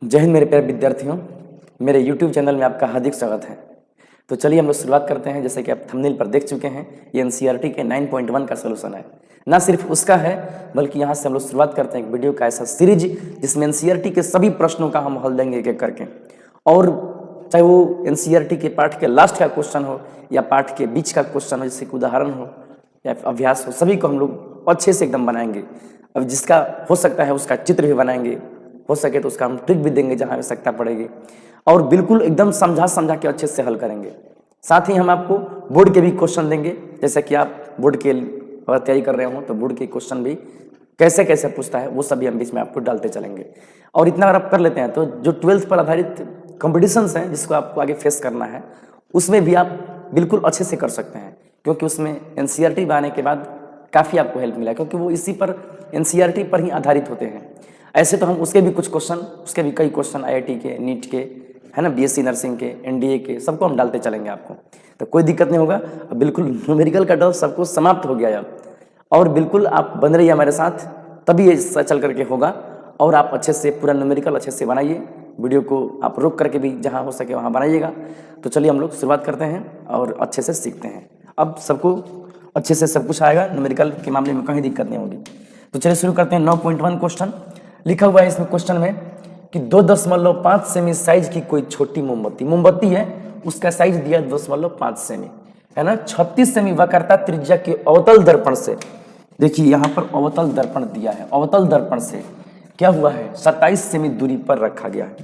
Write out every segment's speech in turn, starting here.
जय हिंद मेरे प्यारे विद्यार्थियों, मेरे YouTube चैनल में आपका हार्दिक स्वागत है। तो चलिए हम लोग शुरुआत करते हैं। जैसे कि आप थंबनेल पर देख चुके हैं, ये NCERT के 9.1 का सोल्यूशन है। ना सिर्फ उसका है बल्कि यहाँ से हम लोग शुरुआत करते हैं एक वीडियो का ऐसा सीरीज जिसमें NCERT के सभी प्रश्नों का हम हल देंगे एक एक करके। और चाहे वो NCERT के पाठ के लास्ट का क्वेश्चन हो या पाठ के बीच का क्वेश्चन हो, जैसे कि उदाहरण हो या अभ्यास हो, सभी को हम लोग अच्छे से एकदम बनाएंगे। अब जिसका हो सकता है उसका चित्र भी बनाएंगे, हो सके तो उसका हम ट्रिक भी देंगे जहाँ आवश्यकता पड़ेगी, और बिल्कुल एकदम समझा के अच्छे से हल करेंगे। साथ ही हम आपको बोर्ड के भी क्वेश्चन देंगे, जैसे कि आप बोर्ड के अगर तैयारी कर रहे हो तो बोर्ड के क्वेश्चन भी कैसे कैसे पूछता है वो सभी हम बीच में आपको डालते चलेंगे। और इतना अगर आप कर लेते हैं तो जो 12th पर आधारित कॉम्पिटिशन्स हैं जिसको आपको आगे फेस करना है, उसमें भी आप बिल्कुल अच्छे से कर सकते हैं, क्योंकि उसमें NCERT आने के बाद काफ़ी आपको हेल्प मिला, क्योंकि वो इसी पर NCERT पर ही आधारित होते हैं। ऐसे तो हम उसके भी कुछ क्वेश्चन, उसके भी कई क्वेश्चन IIT के, नीट के, है ना, BSc नर्सिंग के, NDA के, सबको हम डालते चलेंगे आपको, तो कोई दिक्कत नहीं होगा। बिल्कुल न्यूमेरिकल का डर सब कुछ समाप्त हो गया अब, और बिल्कुल आप बन रहिए हमारे साथ, तभी ये चल करके होगा। और आप अच्छे से पूरा न्यूमेरिकल अच्छे से बनाइए, वीडियो को आप रोक करके भी जहाँ हो सके वहाँ बनाइएगा। तो चलिए हम लोग शुरुआत करते हैं और अच्छे से सीखते हैं। अब सबको अच्छे से सब कुछ आएगा, न्यूमेरिकल के मामले में कहीं दिक्कत नहीं होगी। तो चलिए शुरू करते हैं। 9.1 क्वेश्चन लिखा हुआ है इसमें क्वेश्चन में कि 2.5 सेमी साइज की कोई छोटी मोमबत्ती है, उसका साइज दिया 2.5 सेमी, है ना। 36 सेमी वक्रता त्रिज्या के अवतल दर्पण से, देखिए यहाँ पर अवतल दर्पण दिया है, अवतल दर्पण से क्या हुआ है 27 सेमी दूरी पर रखा गया है।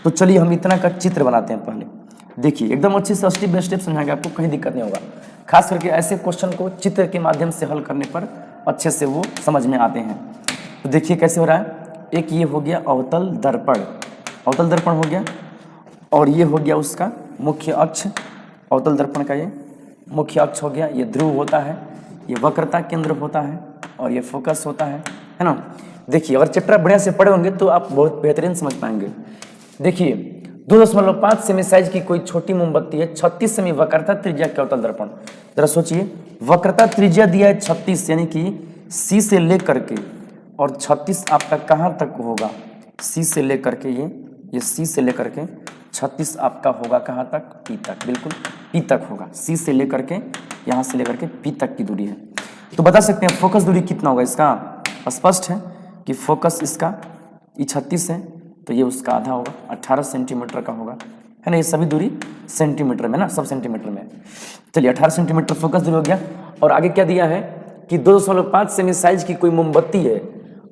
तो चलिए हम इतना का चित्र बनाते हैं पहले। देखिए एकदम अच्छे से स्टेप बाय स्टेप समझाएंगे, आपको कहीं दिक्कत नहीं होगा। खास करके ऐसे क्वेश्चन को चित्र के माध्यम से हल करने पर अच्छे से वो समझ में आते हैं। तो देखिए कैसे हो रहा है। एक ये हो गया अवतल दर्पण, अवतल दर्पण हो गया, और ये हो गया उसका मुख्य अक्ष, अवतल दर्पण का ये मुख्य अक्ष हो गया। ये ध्रुव होता है, ये वक्रता केंद्र होता है, और ये फोकस होता है ना। देखिए अगर चैप्टर बढ़िया से पढ़े होंगे तो आप बहुत बेहतरीन समझ पाएंगे। देखिए 2.5 सेमी साइज की कोई छोटी मोमबत्ती है, 36 सेमी वक्रता त्रिज्या के अवतल दर्पण। जरा सोचिए, वक्रता त्रिज्या दिया है 36, यानी कि C से लेकर के, और 36 आपका कहाँ तक होगा, C से लेकर के ये C से लेकर के 36 आपका होगा कहाँ तक, P तक, बिल्कुल P तक होगा। C से लेकर के यहाँ से लेकर के P तक की दूरी है। तो बता सकते हैं फोकस दूरी कितना होगा इसका। स्पष्ट है कि फोकस इसका ये 36 है, तो ये उसका आधा होगा, 18 सेंटीमीटर का होगा, है ना। ये सभी दूरी सेंटीमीटर में ना, सब सेंटीमीटर में। चलिए 18 सेंटीमीटर फोकस दूरी हो गया। और आगे क्या दिया है कि 2.5 सेमी साइज की कोई मोमबत्ती है,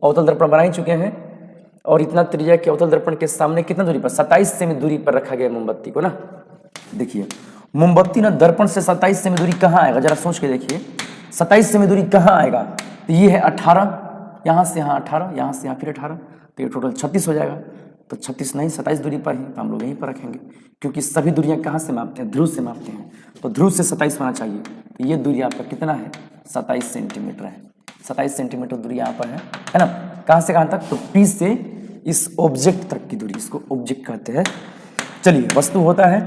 अवतल दर्पण बना ही चुके हैं, और इतना त्रिज्या के अवतल दर्पण के सामने कितना दूरी पर, 27 सेमी दूरी पर रखा गया मोमबत्ती को ना। देखिए मोमबत्ती ना दर्पण से 27 सेमी दूरी कहाँ आएगा, जरा सोच के देखिए 27 सेमी दूरी कहाँ आएगा। तो ये है 18, यहाँ से यहाँ 18, यहाँ से यहाँ फिर 18, तो ये टोटल 36 हो जाएगा। तो 36 नहीं 27 दूरी पर ही, तो हम लोग यहीं पर रखेंगे, क्योंकि सभी दूरियां कहाँ से मापते हैं, ध्रुव से मापते हैं, तो ध्रुव से 27 होना चाहिए। तो ये दूरी आपका कितना है, 27 सेंटीमीटर है। 27 सेंटीमीटर दूरी यहाँ पर है ना। कहाँ से कहाँ तक, तो P से इस ऑब्जेक्ट तक की दूरी, इसको ऑब्जेक्ट कहते हैं। चलिए वस्तु होता है।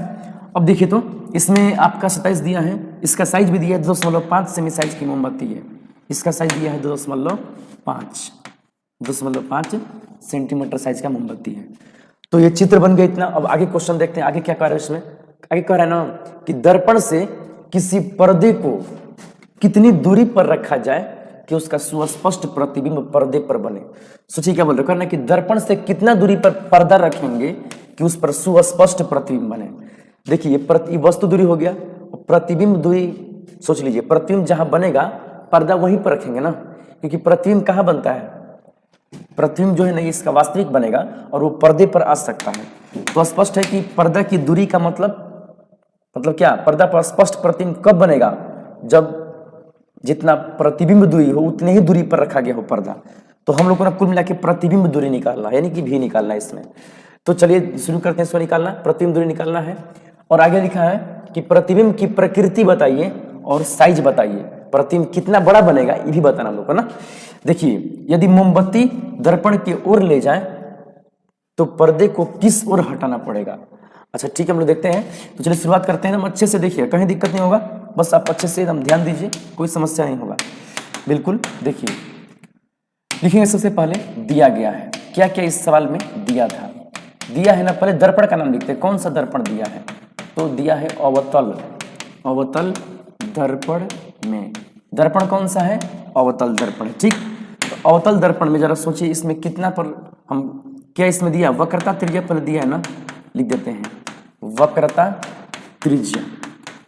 अब देखिए तो इसमें आपका 27 दिया है, इसका साइज भी दिया है 2.5 सेमी साइज की मोमबत्ती है, इसका साइज दिया है 2.5 सेंटीमीटर साइज का मोमबत्ती है। तो ये चित्र बन गया इतना। अब आगे क्वेश्चन देखते हैं, आगे क्या कह रहा है इसमें। आगे कह रहा है ना कि दर्पण से किसी पर्दे को कितनी दूरी पर रखा जाए कि उसका सुस्पष्ट प्रतिबिंब पर्दे पर बने। सोचिए क्या बोल रहे हैं कि दर्पण से कितना दूरी पर पर्दा रखेंगे कि उस पर सुस्पष्ट प्रतिबिंब बने। देखिए ये वस्तु दूरी हो गया, प्रतिबिंब दूरी सोच लीजिए, प्रतिबिंब जहां बनेगा पर्दा वहीं पर रखेंगे ना, क्योंकि प्रतिबिंब कहाँ बनता है, प्रतिबिंब जो है ना इसका वास्तविक बनेगा और वो पर्दे पर आ सकता है। तो स्पष्ट है कि पर्दा की दूरी का मतलब क्या, पर्दा पर स्पष्ट प्रतिबिंब कब बनेगा, जब जितना प्रतिबिंब दूरी हो उतनी ही दूरी पर रखा गया हो पर्दा। तो हम लोग को ना कुल मिला के प्रतिबिंब दूरी निकालना है, यानी कि भी निकालना है इसमें। तो चलिए शुरू करते हैं, इसको निकालना, प्रतिबिंब दूरी निकालना है। और आगे लिखा है कि प्रतिबिंब की प्रकृति बताइए और साइज बताइए, प्रतिबिंब कितना बड़ा बनेगा ये भी बताना हम लोग को ना। देखिए यदि मोमबत्ती दर्पण की ओर ले जाए तो पर्दे को किस ओर हटाना पड़ेगा। अच्छा ठीक है, हम लोग देखते हैं। तो चलिए शुरुआत करते हैं, हम अच्छे से देखिए, कहीं दिक्कत नहीं होगा, बस आप अच्छे से एकदम ध्यान दीजिए, कोई समस्या नहीं होगा बिल्कुल। देखिए लिखेंगे, सबसे पहले दिया गया है क्या क्या इस सवाल में दिया था। दिया है ना, पहले दर्पण का नाम लिखते हैं, कौन सा दर्पण दिया है, तो दिया है अवतल, अवतल दर्पण में, दर्पण कौन सा है, अवतल दर्पण, ठीक। तो अवतल दर्पण में जरा सोचिए इसमें कितना पर हम क्या इसमें दिया, वक्रता त्रिज्या पहले दिया है ना, लिख देते हैं वक्रता त्रिज्या।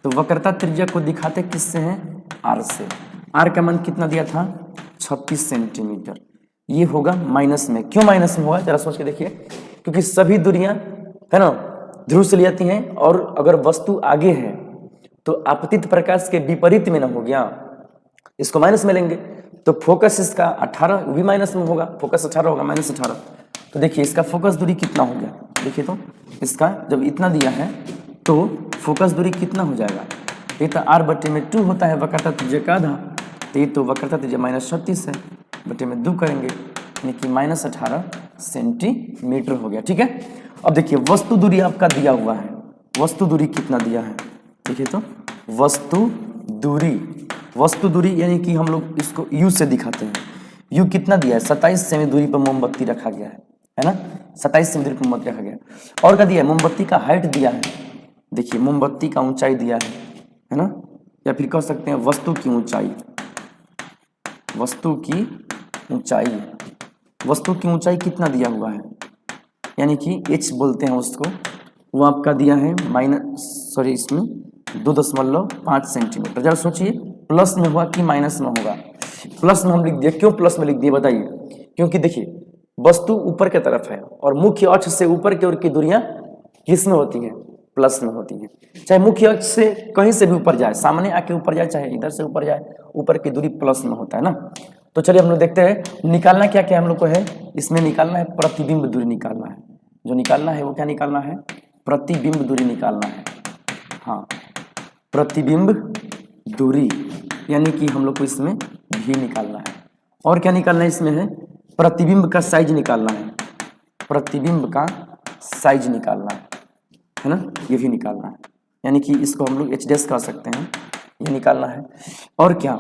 तो वक्रता त्रिज्या को दिखाते किससे हैं, आर से। आर का मान कितना दिया था, 36 सेंटीमीटर। ये होगा माइनस में, क्यों माइनस में होगा जरा सोच के देखिए, क्योंकि सभी दूरियां है ना ध्रुव से ली जाती हैं, और अगर वस्तु आगे है तो आपतित प्रकाश के विपरीत में ना हो गया, इसको माइनस में लेंगे। तो फोकस इसका 18 भी माइनस में होगा, फोकस 18 होगा, -18। तो देखिए इसका फोकस दूरी कितना हो गया, देखिए तो इसका जब इतना दिया है तो फोकस दूरी कितना हो जाएगा, ये तो r/2 होता है वक्रता त्रिज्या का आधा, तो ये तो वक्रता त्रिज्या -36 है, बटे में 2 करेंगे यानी कि -18 सेंटीमीटर हो गया, ठीक है। अब देखिए वस्तु दूरी आपका दिया हुआ है, वस्तु दूरी कितना दिया है, देखिए तो वस्तु दूरी यानी कि हम लोग इसको u से दिखाते हैं। u कितना दिया है, 27 सेमी दूरी पर मोमबत्ती रखा गया है ना, 27 सेमी दूरी पर मोमबत्ती रखा गया है। और क्या दिया है, मोमबत्ती का हाइट दिया है, देखिए मोमबत्ती का ऊंचाई दिया है ना, या फिर कह सकते हैं वस्तु की ऊंचाई, वस्तु की ऊंचाई, वस्तु की ऊंचाई कितना दिया हुआ है, यानी कि h बोलते हैं उसको, वो आपका दिया है इसमें 2.5 सेंटीमीटर। जरा सोचिए प्लस में हुआ कि माइनस में होगा, प्लस में हम लिख दिए, क्यों प्लस में लिख दिए बताइए, क्योंकि देखिए वस्तु ऊपर की तरफ है और मुख्य अक्ष से ऊपर की ओर की दूरियां किस में होती हैं, प्लस में होती हैं। चाहे मुख्य अक्ष से कहीं से भी ऊपर जाए, सामने आके ऊपर जाए, चाहे इधर से ऊपर जाए, ऊपर की दूरी प्लस में होता है ना। तो चलिए हम लोग देखते हैं निकालना क्या क्या हम लोग को है, इसमें निकालना है प्रतिबिंब दूरी निकालना है, जो निकालना है वो क्या निकालना है, प्रतिबिंब दूरी निकालना है, हाँ प्रतिबिंब दूरी, यानी कि हम लोग को इसमें भी निकालना है। और क्या निकालना है इसमें है, प्रतिबिंब का साइज निकालना है, प्रतिबिंब का साइज निकालना है ना, ये भी निकालना है, यानी कि इसको हम लोग h' कह सकते हैं, ये निकालना है। और क्या,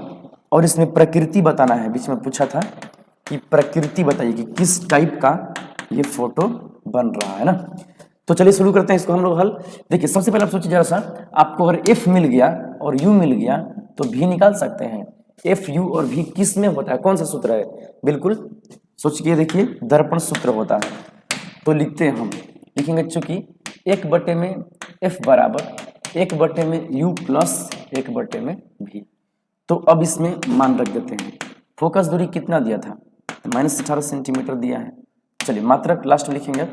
और इसमें प्रकृति बताना है, बीच में पूछा था कि प्रकृति बताइए कि किस टाइप का ये फोटो बन रहा है ना। तो चलिए शुरू करते हैं इसको हम लोग हल। देखिए सबसे पहले आप सोचिए जरा सा, आपको अगर f मिल गया और u मिल गया तो v निकाल सकते हैं। f u और v किस में होता है, कौन सा सूत्र है, बिल्कुल सोच के देखिए दर्पण सूत्र होता है। तो लिखते हैं हम, लिखेंगे चूंकि 1/में f बराबर 1/में u प्लस 1/में v। तो अब इसमें मान रख देते हैं, फोकस दूरी कितना दिया था, -18 सेंटीमीटर दिया है। चलिए मात्रक लास्ट में लिखेंगे,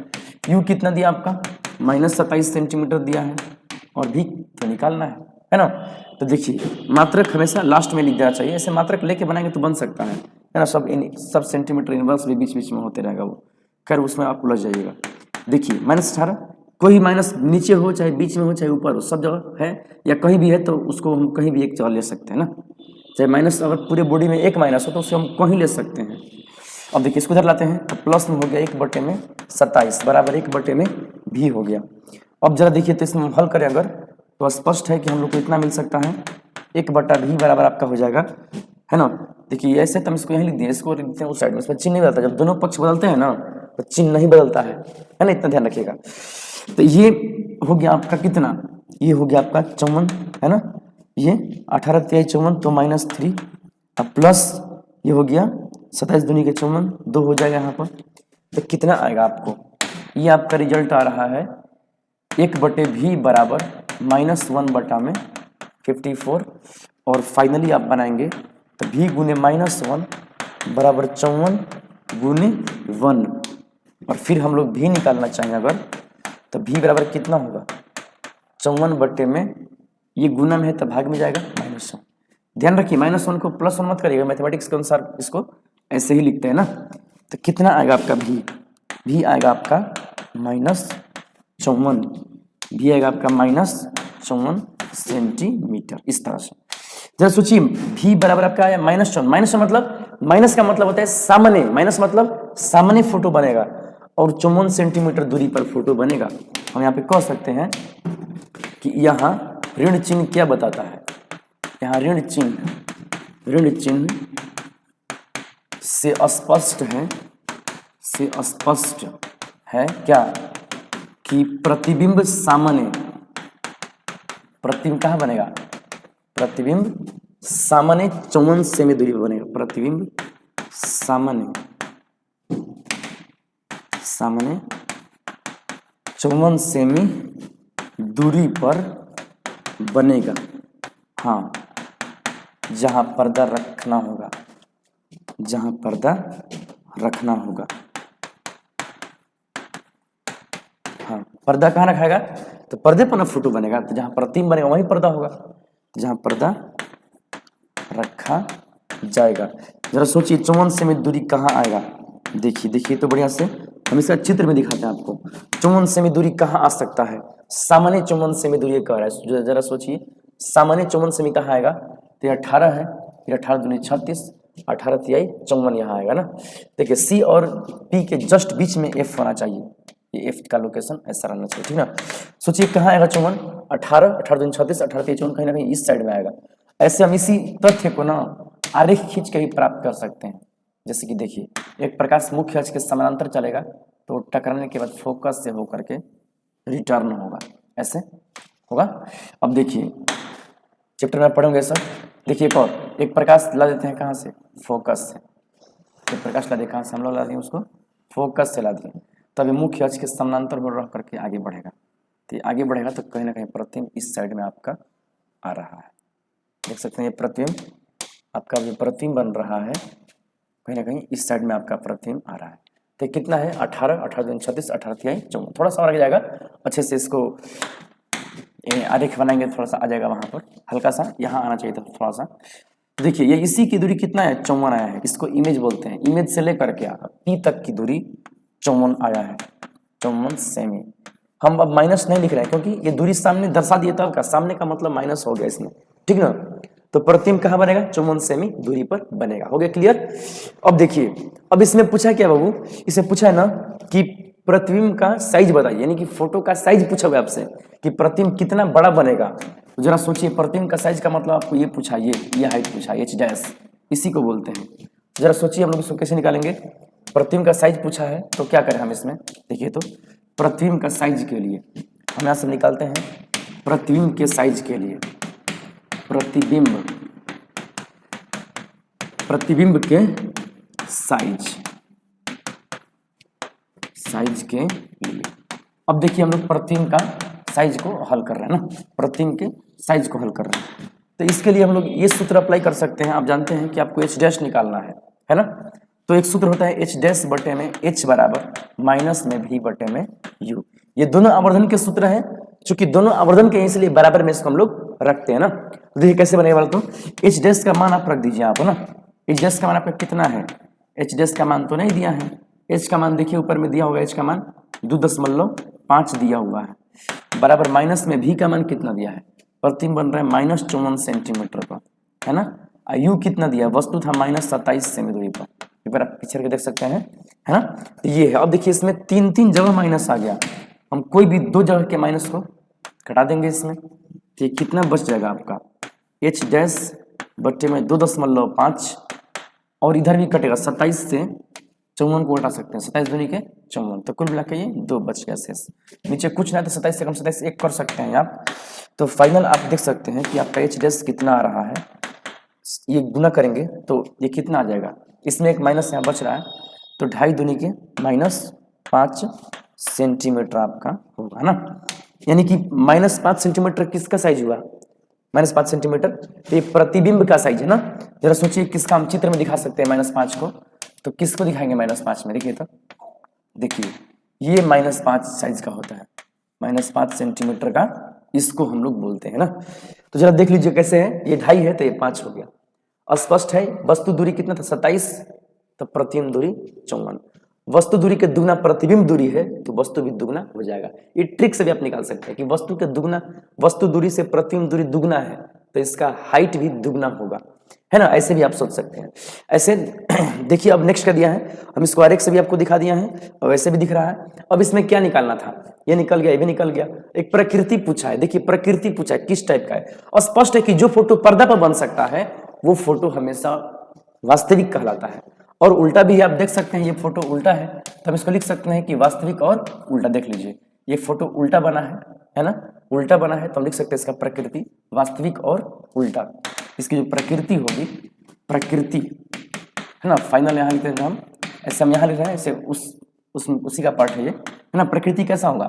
u कितना दिया आपका -27 सेंटीमीटर दिया है, और भी तो निकालना है ना। तो देखिए मात्रक हमेशा लास्ट में लिख देना चाहिए, ऐसे मात्रक लेके बनाएंगे तो बन सकता है ना, सब सेंटीमीटर इनवर्स भी बीच बीच में होते रहेगा वो, खैर उसमें आप उलझ जाइएगा। देखिए -18, कोई माइनस नीचे हो चाहे बीच में हो चाहे ऊपर हो, सब जगह है या कहीं भी है, तो उसको हम कहीं भी एक जगह ले सकते हैं ना। चाहे माइनस अगर पूरे बॉडी में एक माइनस हो तो उसे हम कहीं ले सकते हैं। अब देखिए इसको इधर लाते हैं, तो प्लस में हो गया 1/में 27 बराबर 1/में भी हो गया। अब जरा देखिए तो इसमें हल करें अगर, तो स्पष्ट है कि हम लोग को इतना मिल सकता है, 1/भी बराबर आपका हो जाएगा, है ना। देखिए ऐसे तो हम इसको यहीं लिख दिए, इसको लिख देते हैं उस साइड में, इसमें चिन्ह नहीं बदलता, जब दोनों पक्ष बदलते हैं ना तो चिन्ह नहीं बदलता है ना, इतना ध्यान रखिएगा। तो ये हो गया आपका कितना, ये हो गया आपका 54 है ना, ये 18 × 54 तो -3, अब प्लस ये हो गया 27 दूनी के 54, 2 हो जाएगा यहाँ पर। तो कितना आएगा आपको, ये आपका रिजल्ट आ रहा है 1/भी बराबर -1 में 54, और फाइनली आप बनाएंगे तो भी गुने -1 बराबर 54 गुने 1, और फिर हम लोग भी निकालना चाहें अगर, तो भी बराबर कितना होगा 54 में, ये गुना में है तो भाग में जाएगा -1। ध्यान रखिए -1 को +1 मत करिएगा, मैथमेटिक्स के अनुसार इसको ऐसे ही लिखते हैं ना। तो कितना आएगा आपका भी आएगा आपका -54, भी आएगा आपका -54 सेंटीमीटर, इस तरह से। जरा सोचिए भी बराबर आपका आया -54, मतलब माइनस का मतलब होता है सामने, माइनस मतलब सामने फोटो बनेगा, और 54 सेंटीमीटर दूरी पर फोटो बनेगा। हम यहाँ पे कह सकते हैं कि यहाँ ऋण चिन्ह क्या बताता है, यहाँ ऋण चिन्ह से स्पष्ट है क्या कि प्रतिबिंब सामान्य, प्रतिबिंब कहाँ बनेगा, प्रतिबिंब सामान्य 54 सेमी दूरी पर बनेगा, प्रतिबिंब सामान्य 54 सेमी दूरी पर बनेगा। हाँ, जहां पर्दा रखना होगा, जहां पर्दा रखना होगा। हाँ, पर्दा कहाँ रखाएगा, तो पर्दे पर ना फोटो बनेगा, तो जहां प्रतिबिंब बनेगा वहीं पर्दा होगा, जहां पर्दा रखा जाएगा। जरा सोचिए 54 सेमी दूरी कहाँ आएगा, देखिए देखिए तो बढ़िया से हम इसका चित्र में दिखाते हैं आपको। 54 सेमी दूरी कहाँ आ सकता है, सामान्य 54 सेमी दूरी कह रहा है, जरा सोचिए सामान्य 54 सेमी कहाँ आएगा, तो ये 18 है, ये 18 दूनी 36, 18 तिहाई 54 यहाँ आएगा ना। देखिए सी और पी के जस्ट बीच में एफ होना चाहिए, ये एफ का लोकेशन ऐसा रहना चाहिए, ठीक ना। सोचिए कहाँ आएगा 54, 18, 18 दूनी 36, 18 तिहाई 54, कहीं ना कहीं इस साइड में आएगा। ऐसे हम इसी तथ्य को ना आरेख खींच के भी प्राप्त कर सकते हैं। जैसे कि देखिए एक प्रकाश मुख्य अक्ष के समानांतर चलेगा तो टकराने के बाद फोकस से होकर के रिटर्न होगा, ऐसे होगा। अब देखिए चैप्टर में पढ़ोगे सर, देखिए एक प्रकाश ला देते हैं कहाँ से, फोकस से। एक प्रकाश ला दे कहाँ से, हम लोग ला दिए उसको फोकस से ला दिए, तभी मुख्य अक्ष के समानांतर हो रह करके आगे बढ़ेगा। तो ये आगे बढ़ेगा तो कहीं ना कहीं प्रतिबिंब इस साइड में आपका आ रहा है, देख सकते हैं ये प्रतिबिंब आपका जो प्रतिबिंब बन रहा है कहीं ना कहीं इस साइड में आपका प्रतिबिंब आ रहा है। तो कितना है 18, 18 दूनी 36, 18 तिहाई 54, थोड़ा सा और आगे जाएगा, अच्छे से इसको आरेख बनाएंगे, थोड़ा सा आ जाएगा वहां पर, हल्का सा यहाँ आना चाहिए था थोड़ा सा। देखिए ये इसी की दूरी कितना है 54 आया है, इसको इमेज बोलते हैं, इमेज से लेकर के पी तक की दूरी 54 आया है, 54 सेमी। हम अब माइनस नहीं लिख रहे हैं क्योंकि ये दूरी सामने दर्शा दिया था, का सामने का मतलब माइनस हो गया इसमें, ठीक ना। तो प्रतिबिंब कहाँ बनेगा, 54 सेमी दूरी पर बनेगा, हो गया क्लियर। अब देखिए अब इसमें पूछा क्या बाबू, इसमें पूछा है ना कि प्रतिबिंब का साइज बताइए, यानी कि फोटो का साइज पूछा हुआ आपसे कि प्रतिबिंब कितना बड़ा बनेगा। तो जरा सोचिए प्रतिबिंब का साइज का मतलब आपको ये पूछा, ये हाइट पूछा, एच डैश, इसी को बोलते हैं। जरा सोचिए हम लोग इसको कैसे निकालेंगे, प्रतिबिंब का साइज पूछा है तो क्या करें हम इसमें, देखिए तो प्रतिबिंब का साइज के लिए हम यहाँ से निकालते हैं, प्रतिबिंब के साइज के लिए, प्रतिबिंब के साइज के लिए। अब देखिए हम लोग प्रतिबिंब का साइज को हल कर रहे हैं ना, प्रतिबिंब के साइज को हल कर रहे हैं, तो इसके लिए हम लोग ये सूत्र अप्लाई कर सकते हैं। आप जानते हैं कि आपको एच डैश निकालना है ना। तो एक सूत्र होता है एच डैश बटे में एच बराबर माइनस में भी बटे में यू। ये दोनों आवर्धन के सूत्र हैं, चूंकि दोनों आवर्धन के इसलिए बराबर में इसको हम लोग रखते हैं ना। तो देखिए कैसे बनेगा, तो एच डैश का मान आप रख दीजिए आप ना, एच डैश का मान आपका कितना है, एच डैश का मान तो नहीं दिया है, एच का मान देखिए ऊपर में दिया होगा, एच का मान 2.5 दिया हुआ है, बराबर माइनस में भी का मान कितना दिया है, प्रतिबिंब बन रहा है माइनस 54 सेंटीमीटर पर, है ना। यू कितना दिया, वस्तु था माइनस 27 सेमी दूरी पर, एक बार आप पीछे के देख सकते हैं, है ना। तो ये है, अब देखिए इसमें 3 जगह माइनस आ गया, हम कोई भी 2 जगह के माइनस को घटा देंगे इसमें, तो ये कितना बच जाएगा आपका एच डैश बट्टे में 2.5 और इधर भी कटेगा 27 से 54 को हटा सकते हैं, 27 दूनी के 54, तो कुल मिला के ये 2 बच गया शेष। नीचे कुछ ना तो 27 से कम 27 1 कर सकते हैं आप। तो फाइनल आप देख सकते हैं कि आपका एच डैश कितना आ रहा है, ये गुना करेंगे तो ये कितना आ जाएगा, इसमें एक माइनस यहाँ बच रहा है, तो 2.5 दूनी के -5 सेंटीमीटर आपका होगा ना। यानी कि -5 सेंटीमीटर किसका साइज हुआ, -5 सेंटीमीटर, तो ये प्रतिबिंब का साइज है ना। जरा सोचिए किसका हम चित्र में दिखा सकते हैं -5 को, तो किसको दिखाएंगे -5 में, देखिए तो देखिए ये -5 साइज का होता है, -5 सेंटीमीटर का इसको हम लोग बोलते हैं ना। तो जरा देख लीजिए कैसे है, ये 2.5 है तो ये 5 हो गया। स्पष्ट है, वस्तु दूरी कितना था 27, तो प्रतिबिंब दूरी 54, वस्तु दूरी के दुगना प्रतिबिंब दूरी है तो वस्तु भी दुगना हो जाएगा। ये ट्रिक से भी आप निकाल सकते हैं कि वस्तु के दुगना, वस्तु दूरी से प्रतिबिंब दूरी दुगना है तो इसका हाइट भी दुगना होगा, है ना। ऐसे भी आप सोच सकते हैं। ऐसे देखिए अब नेक्स्ट का दिया है, हम इसको आरेख से भी आपको दिखा दिया है और वैसे भी दिख रहा है। अब इसमें क्या निकालना था, ये निकल गया, ये भी निकल गया। एक प्रकृति पूछा है, देखिए प्रकृति पूछा है किस टाइप का है, और स्पष्ट है कि जो फोटो पर्दा पर बन सकता है वो फोटो हमेशा वास्तविक कहलाता है। और उल्टा भी आप देख सकते हैं, ये फोटो उल्टा है तो हम इसको लिख सकते हैं कि वास्तविक और उल्टा। देख लीजिए ये फोटो उल्टा बना है ना, उल्टा बना है, तो हम लिख सकते हैं इसका प्रकृति, वास्तविक और उल्टा। इसकी जो प्रकृति होगी, प्रकृति है ना, फाइनल यहाँ लिखते हैं हम, ऐसे हम यहाँ लिख रहे हैं, ऐसे उसी का पार्ट है ये, है ना। प्रकृति कैसा होगा,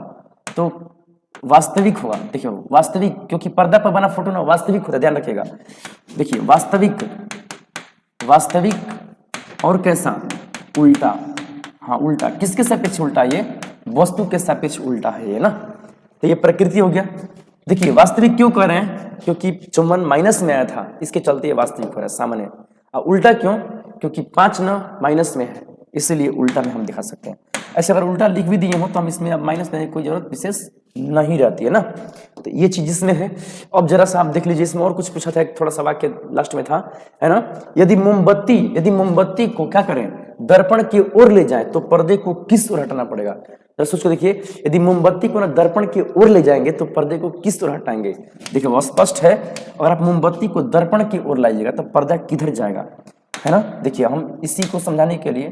तो वास्तविक होगा। देखिए वास्तविक, क्योंकि पर्दा पर बना फोटो ना वास्तविक होता है, ध्यान रखिएगा। देखिए वास्तविक, वास्तविक और कैसा, उल्टा। हाँ उल्टा, किसके सापेक्ष उल्टा, ये वस्तु के सापेक्ष उल्टा है ये ना, तो ये प्रकृति हो गया। देखिए वास्तविक क्यों कह रहे हैं, क्योंकि चुंबन माइनस में आया था, इसके चलते ये वास्तविक हो रहा है सामान्य। और उल्टा क्यों, क्योंकि 5 न माइनस में है, इसीलिए उल्टा में हम दिखा सकते हैं। ऐसे अगर उल्टा लिख भी दिए हो तो हम इसमें अब माइनस देने की कोई जरूरत विशेष नहीं रहती है ना। तो ये चीज इसमें है। अब जरा सा आप देख लीजिए, इसमें और कुछ पूछा था, एक थोड़ा सा वाक्य लास्ट में था, है ना। यदि मोमबत्ती को क्या करें, दर्पण की ओर ले जाए तो पर्दे को किस ओर हटाना पड़ेगा। जरा सोच को देखिए, यदि मोमबत्ती को ना दर्पण की ओर ले जाएंगे तो पर्दे को किस ओर हटाएंगे। देखिए वो स्पष्ट है, अगर आप मोमबत्ती को दर्पण की ओर लाइएगा तो पर्दा किधर जाएगा, है ना। देखिए हम इसी को समझाने के लिए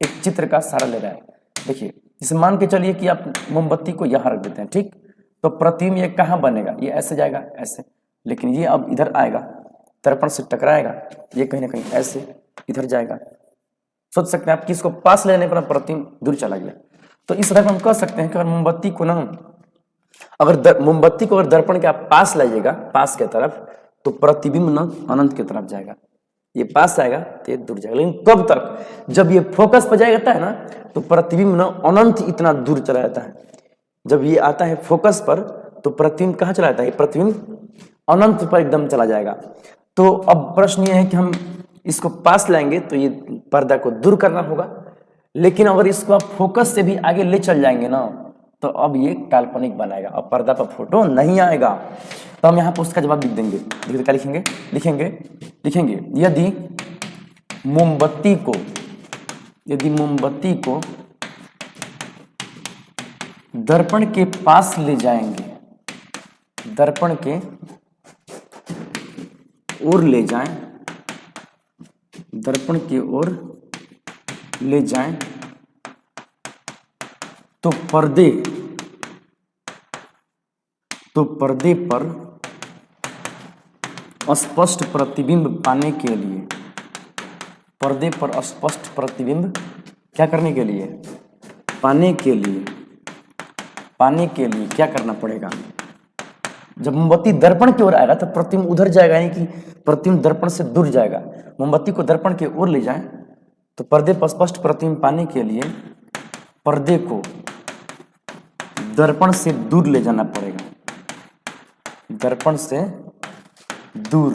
एक चित्र का सहारा ले रहे हैं। देखिए जैसे मान के चलिए कि आप मोमबत्ती को यहाँ रख देते हैं, ठीक, तो प्रतिबिंब ये कहाँ बनेगा, ये ऐसे जाएगा ऐसे, लेकिन ये अब इधर आएगा, दर्पण से टकराएगा, ये कहीं ना कहीं ऐसे इधर जाएगा। सोच सकते हैं आप कि इसको पास लेने पर प्रतिबिंब दूर चला गया। तो इस तरह हम कह सकते हैं कि अगर मोमबत्ती को ना, अगर मोमबत्ती को अगर दर्पण के आप पास लाइएगा, पास के तरफ, तो प्रतिबिंब ना अनंत की तरफ जाएगा, ये पास आएगा तो ये दूर जाएगा। लेकिन कब तक, जब ये फोकस पर जाता है ना तो प्रतिबिंब ना अनंत इतना दूर चला जाता है। जब ये आता है फोकस पर तो प्रतिबिंब कहाँ चला जाता है, प्रतिबिंब अनंत पर एकदम चला जाएगा। तो अब प्रश्न ये है कि हम इसको पास लाएंगे तो ये पर्दा को दूर करना होगा, लेकिन अगर इसको आप फोकस से भी आगे ले चल जाएंगे ना तो अब ये काल्पनिक बनाएगा, अब पर्दा पर फोटो नहीं आएगा। तो हम यहाँ पर उसका जवाब लिख देंगे। देखिए क्या लिखेंगे, लिखेंगे यदि मोमबत्ती को दर्पण के पास ले जाएंगे, दर्पण के ओर ले जाएं, दर्पण की ओर ले जाएं तो पर्दे पर स्पष्ट प्रतिबिंब पाने के लिए, पर्दे पर स्पष्ट प्रतिबिंब क्या करने के लिए, पाने के लिए क्या करना पड़ेगा। जब मोमबत्ती दर्पण की ओर आएगा तो प्रतिबिंब उधर जाएगा, यानी कि प्रतिबिंब दर्पण से दूर जाएगा। मोमबत्ती को दर्पण की ओर ले जाएं तो पर्दे पर स्पष्ट प्रतिबिंब पाने के लिए पर्दे को दर्पण से दूर ले जाना पड़ेगा, दर्पण से दूर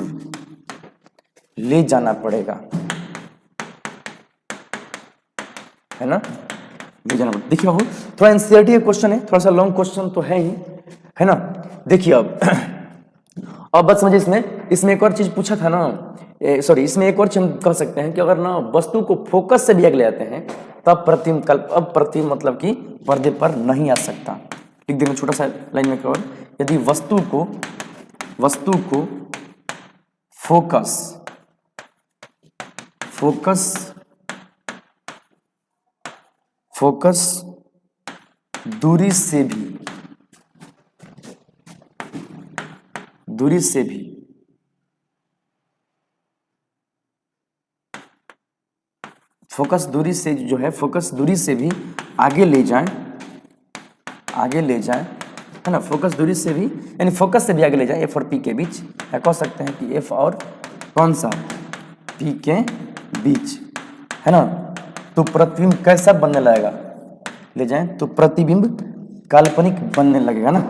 ले जाना पड़ेगा, है ना, ले जाना पड़ेगा। देखिए बाबू थोड़ा एनसीईआरटी का क्वेश्चन है, थोड़ा सा लॉन्ग क्वेश्चन तो है ही, है ना। देखिए अब बात समझिए, इसमें एक और चीज पूछा था ना, सॉरी इसमें एक और चीज हम कह सकते हैं कि अगर ना वस्तु को फोकस से भी आगे ले जाते हैं तब प्रतिबिंब अब प्रतिबिंब मतलब कि पर्दे पर नहीं आ सकता। लिख देंगे छोटा सा लाइन में कवर, यदि वस्तु को फोकस दूरी से भी फोकस दूरी से भी आगे ले जाएं, है ना, फोकस दूरी से भी, यानी फोकस से भी आगे ले जाएं, F और P के बीच, या कह सकते हैं कि F और कौन सा P के बीच, है ना, तो प्रतिबिंब कैसा बनने लगेगा, ले जाएं तो प्रतिबिंब काल्पनिक बनने लगेगा ना।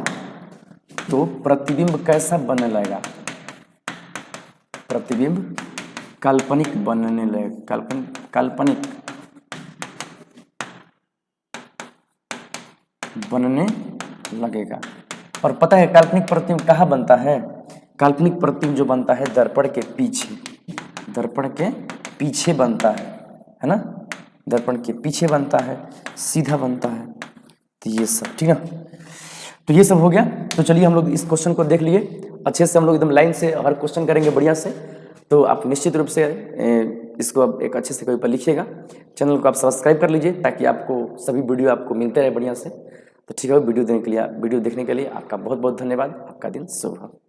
तो प्रतिबिंब कैसा बनने लगेगा, प्रतिबिंब काल्पनिक बनने लगेगा, काल्पनिक बनने लगेगा। और पता है काल्पनिक प्रतिबिंब कहाँ बनता है, काल्पनिक प्रतिबिंब जो बनता है दर्पण के पीछे बनता है ना, दर्पण के पीछे बनता है, सीधा बनता है। तो ये सब ठीक है, तो ये सब हो गया। तो चलिए हम लोग इस क्वेश्चन को देख लिए अच्छे से, हम लोग एकदम लाइन से हर क्वेश्चन करेंगे बढ़िया से। तो आप निश्चित रूप से इसको अब एक अच्छे से कहीं पर लिखिएगा, चैनल को आप सब्सक्राइब कर लीजिए ताकि आपको सभी वीडियो आपको मिलते रहे बढ़िया से। तो ठीक है, वीडियो देखने के लिए आपका बहुत बहुत धन्यवाद। आपका दिन शुभ हो।